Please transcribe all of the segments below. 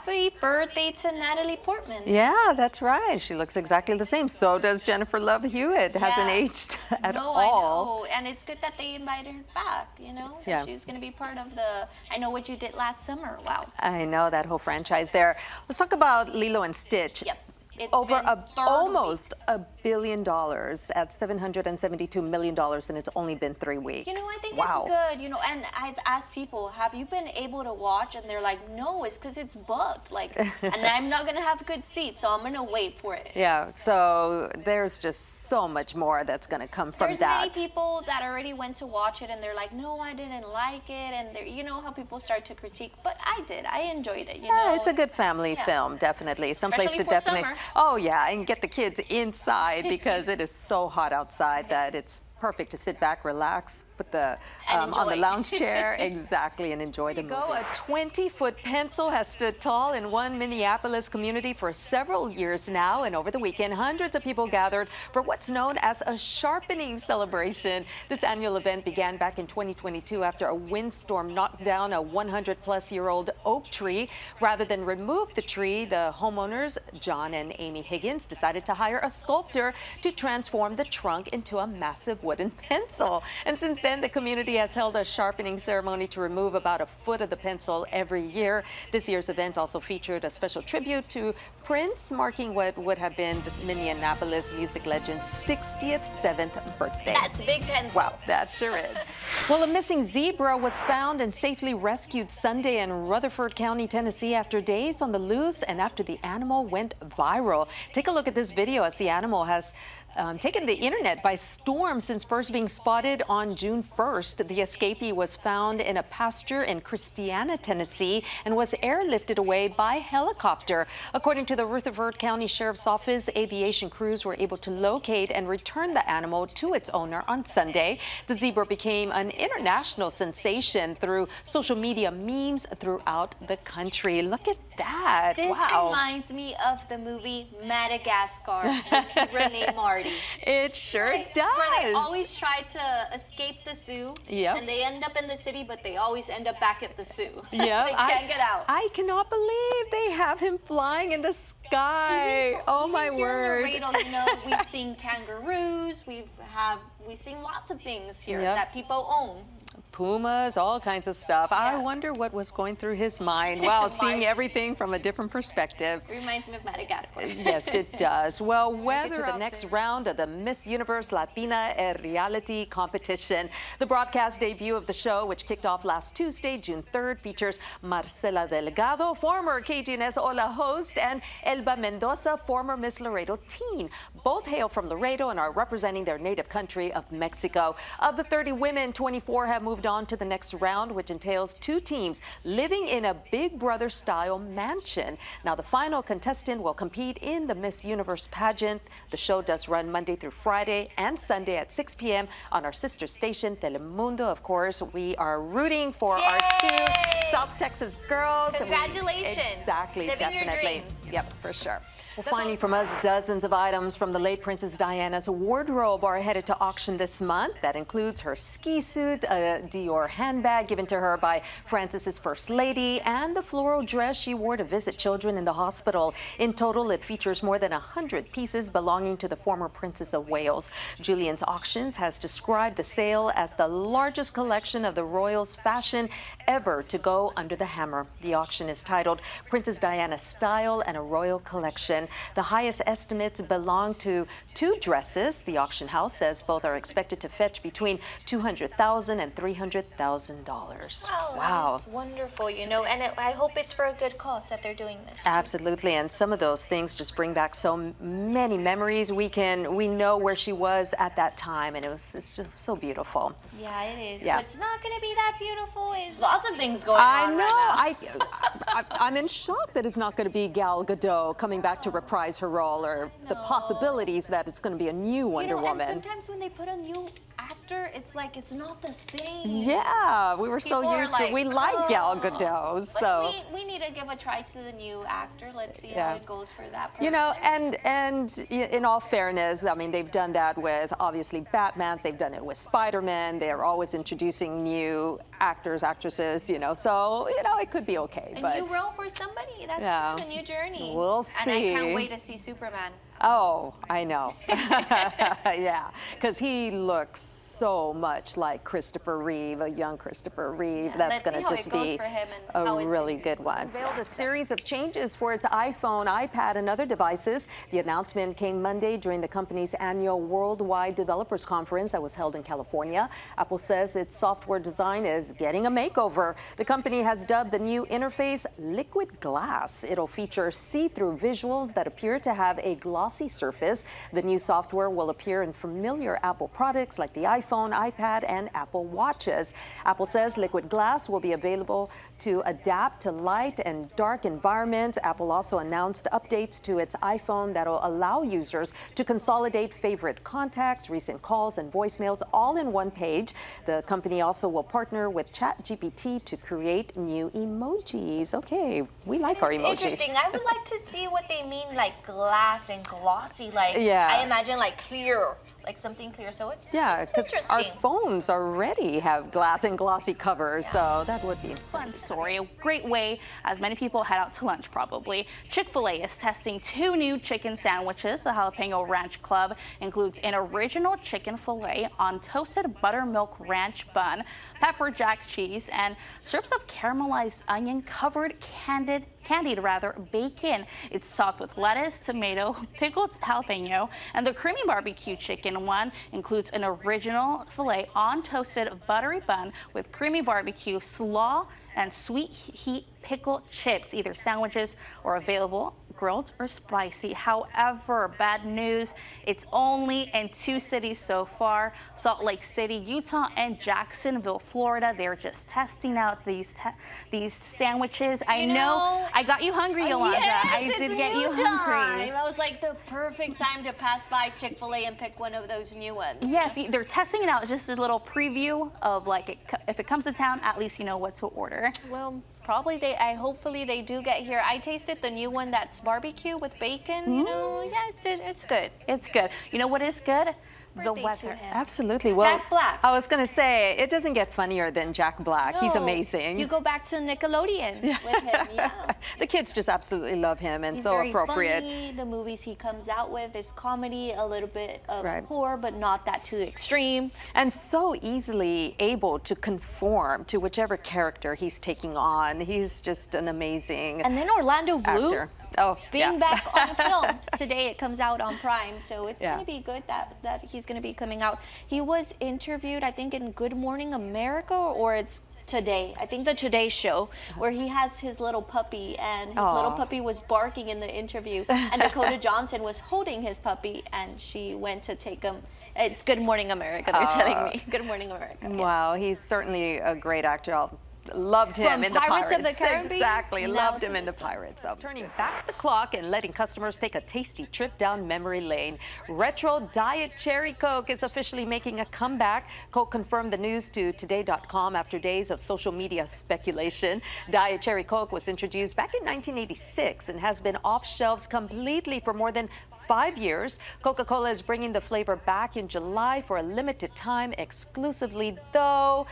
Happy birthday to Natalie Portman. Yeah, that's right. She looks exactly the same. So does Jennifer Love Hewitt. Hasn't aged at all. I know. And it's good that they invited her back, you know? Yeah. She's going to be part of the I Know What You Did Last Summer. Wow. I know, that whole franchise there. Let's talk about Lilo and Stitch. Yep. It's Over almost $1 billion at $772 million, and it's only been 3 weeks. You know, I think it's good, you know, and I've asked people, have you been able to watch? And they're like, no, it's because it's booked. Like, and I'm not going to have good seats, so I'm going to wait for it. Yeah, so there's just so much more that's going to come from that. There's many people that already went to watch it, and they're like, no, I didn't like it. And you know how people start to critique, but I did. I enjoyed it, you know. It's a good family film, definitely. Someplace to definitely... Summer. Oh, yeah, and get the kids inside because it is so hot outside that it's perfect to sit back, relax, put the on the lounge chair, exactly, and enjoy the movie. A 20-foot pencil has stood tall in one Minneapolis community for several years now, and over the weekend, hundreds of people gathered for what's known as a Sharpening celebration. This annual event began back in 2022 after a windstorm knocked down a 100-plus-year-old oak tree. Rather than remove the tree, the homeowners, John and Amy Higgins, decided to hire a sculptor to transform the trunk into a massive wooden pencil. And since then, the community has held a sharpening ceremony to remove about a foot of the pencil every year. This year's event also featured a special tribute to Prince, marking what would have been the Minneapolis music legend's 67th birthday. That's a big pencil. Wow, that sure is. Well, a missing zebra was found and safely rescued Sunday in Rutherford County, Tennessee, after days on the loose and after the animal went viral. Take a look at this video as the animal has taken the internet by storm since first being spotted on June 1st. The escapee was found in a pasture in Christiana, Tennessee, and was airlifted away by helicopter. According to the Rutherford County Sheriff's Office, aviation crews were able to locate and return the animal to its owner on Sunday. The zebra became an international sensation through social media memes throughout the country. Look at that. This reminds me of the movie Madagascar, the zebra named Marty. It sure does. Where they always try to escape the zoo, and they end up in the city, but they always end up back at the zoo. Yeah, they can't get out. I cannot believe they have him flying in the sky. Oh my word! Here in Laredo, you know, we've seen kangaroos. We've seen lots of things here that people own. Pumas, all kinds of stuff. Yeah. I wonder what was going through his mind while seeing everything from a different perspective. It reminds me of Madagascar. Yes, it does. Well, whether to the next round of the Miss Universe Latina reality competition. The broadcast debut of the show, which kicked off last Tuesday, June 3rd, features Marcela Delgado, former KGNS Hola host, and Elba Mendoza, former Miss Laredo teen. Both hail from Laredo and are representing their native country of Mexico. Of the 30 women, 24 have moved on to the next round, which entails 2 teams living in a Big Brother style mansion. Now, the final contestant will compete in the Miss Universe pageant. The show does run Monday through Friday and Sunday at 6 p.m. on our sister station, Telemundo. Of course, we are rooting for our 2 South Texas girls. Congratulations. Exactly, Living definitely. Your dreams. Yep, for sure. Well, finally from us, dozens of items from the late Princess Diana's wardrobe are headed to auction this month. That includes her ski suit, a Dior handbag given to her by Francis's First Lady, and the floral dress she wore to visit children in the hospital. In total, it features more than 100 pieces belonging to the former Princess of Wales. Julian's Auctions has described the sale as the largest collection of the royals' fashion ever to go under the hammer. The auction is titled Princess Diana's Style and a Royal Collection. The highest estimates belong to 2 dresses. The auction house says both are expected to fetch between $200,000 and $300,000. Wow, that's wonderful, you know, and I hope it's for a good cause that they're doing this. Absolutely, and some of those things just bring back so many memories. We know where she was at that time, and it's just so beautiful. Yeah, it is. Yeah. What's not going to be that beautiful is lots of things going on. I know. I'm in shock that it's not going to be Gal Gadot coming back to reprise her role, or the possibilities that it's going to be a new Wonder Woman. And sometimes when they put a new actor actor, it's like it's not the same. Yeah, we were so People are used to it. We like Gal Gadot, But so. we need to give a try to the new actor. Let's see Yeah. how it goes for that person. You know, and in all fairness, I mean, they've done that with obviously Batmans. They've done it with Spider-Man. They're always introducing new actors, actresses. You know, so you know it could be okay. A but new role for somebody. That's Yeah. a new journey. We'll And I see. can't wait to see Superman. Oh, I know. Yeah, because he looks so much like Christopher Reeve, a young Christopher Reeve. Yeah, That's let's going see to how just it goes be for him and how a it's really gonna good one. Unveiled a series of changes for its iPhone, iPad, and other devices. The announcement came Monday during the company's annual Worldwide Developers Conference that was held in California. Apple says its software design is getting a makeover. The company has dubbed the new interface Liquid Glass. It'll feature see-through visuals that appear to have a glossy surface. The new software will appear in familiar Apple products like the iPhone, iPad, and Apple Watches. Apple says Liquid Glass will be available to adapt to light and dark environments. Apple also announced updates to its iPhone that will allow users to consolidate favorite contacts, recent calls, and voicemails all in one page. The company also will partner with ChatGPT to create new emojis. Okay, we like our emojis. Interesting. I would like to see what they mean, like glass and glossy. Like Yeah. I imagine like clear, like something clear. So it's Yeah, because interesting. our phones already have glass and glossy covers, so that would be Fun story, a great way as many people head out to lunch probably. Chick-fil-A is testing 2 new chicken sandwiches. The Jalapeno Ranch Club includes an original chicken fillet on toasted buttermilk ranch bun, pepper jack cheese, and strips of caramelized onion covered candied bacon. It's topped with lettuce, tomato, pickled jalapeno, and the creamy barbecue chicken one includes an original fillet on toasted buttery bun with creamy barbecue slaw and sweet heat pickle chips. Either sandwiches are available grilled or spicy. However, bad news, it's only in 2 cities so far, Salt Lake City, Utah, and Jacksonville, Florida. They're just testing out these sandwiches. I know I got you hungry, Yolanda. Yes, I did get you hungry. That was like the perfect time to pass by Chick-fil-A and pick one of those new ones. Yes, they're testing it out. Just a little preview of like if it comes to town, at least you know what to order. Well, probably hopefully they do get here. I tasted the new one that's barbecue with bacon. You know, yeah, it's good. It's good. You know what is good? The Birthday to weather. him. Absolutely. Well, Jack Black. I was going to say, it doesn't get funnier than Jack Black. He's No, amazing. You go back to Nickelodeon with him. Yeah. The kids just absolutely love him, and He's so very appropriate. funny. The movies he comes out with is comedy, a little bit of Right. horror, but not that too extreme. And so easily able to conform to whichever character he's taking on. He's just an amazing And then Orlando Bloom actor. Oh, being yeah. back on a film today. It comes out on Prime, so it's Yeah. gonna be good that he's gonna be coming out. He was interviewed, I think, in Good Morning America, or it's Today. I think the Today Show, where he has his little puppy, and his little Aw. puppy was barking in the interview, and Dakota Johnson was holding his puppy, and she went to take him. It's Good Morning America. They're telling me. Good Morning America. Yeah. Wow, he's certainly a great actor. Loved him From in the Pirates Pirates. of the Caribbean, Exactly, now loved to him in the this Pirates. Turning back the clock and letting customers take a tasty trip down memory lane. Retro Diet Cherry Coke is officially making a comeback. Coke confirmed the news to Today.com after days of social media speculation. Diet Cherry Coke was introduced back in 1986 and has been off shelves completely for more than 5 years. Coca-Cola is bringing the flavor back in July for a limited time exclusively, though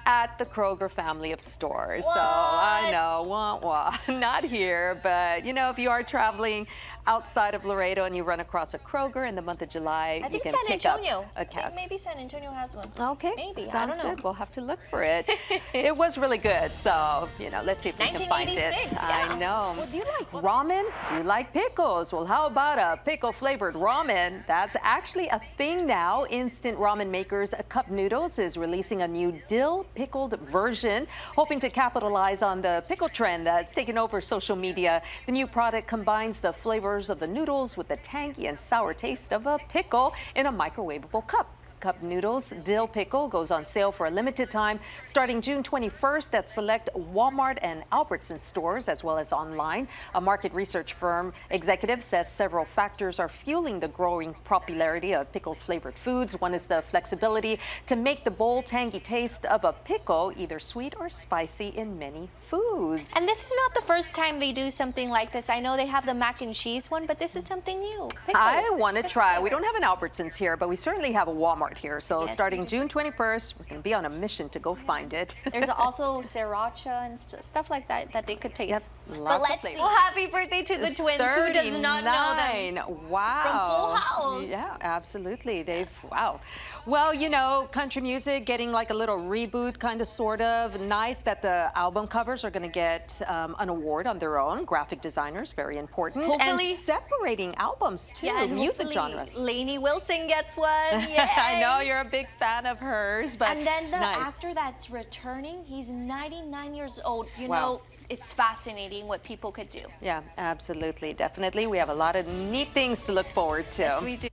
at the Kroger family of stores. So I know, not here, but you know, if you are traveling outside of Laredo and you run across a Kroger in the month of July, I think you can San pick Antonio. up a I think cast. maybe San Antonio has one. Okay, Maybe. sounds I don't know. good. We'll have to look for it. It was really good, so you know, let's see if we can find it. 1986, I yeah. know. Well, do you like ramen? Do you like pickles? Well, how about a pickle flavored ramen? That's actually a thing now. Instant ramen makers Cup Noodles is releasing a new dill pickled version, hoping to capitalize on the pickle trend that's taken over social media. The new product combines the flavors of the noodles with the tangy and sour taste of a pickle in a microwavable cup. Cup Noodles Dill Pickle goes on sale for a limited time starting June 21st at select Walmart and Albertson stores, as well as online. A market research firm executive says several factors are fueling the growing popularity of pickle-flavored foods. One is the flexibility to make the bold, tangy taste of a pickle either sweet or spicy in many foods. And this is not the first time they do something like this. I know they have the mac and cheese one, but this is something new. Pickle. I want to try. We don't have an Albertsons here, but we certainly have a Walmart here. So Yes, starting June 21st, we're going to be on a mission to go find it. There's also sriracha and stuff like that that they could taste. Yep, But lots of let's see. flavors. Well, happy birthday to the twins. Who does not know them? 39. Wow. From Full House. Yeah, absolutely. Wow. Well, you know, country music getting like a little reboot, kind of, sort of. Nice that the album covers are going to get an award on their own. Graphic designers, very important. Hopefully. And separating albums, too. Yeah, and music hopefully genres. Lainey Wilson gets one. Yay. I know you're a big fan of hers, but And then the nice. actor that's returning, he's 99 years old. You Wow. know, it's fascinating what people could do. Yeah, absolutely, definitely. We have a lot of neat things to look forward to. We do.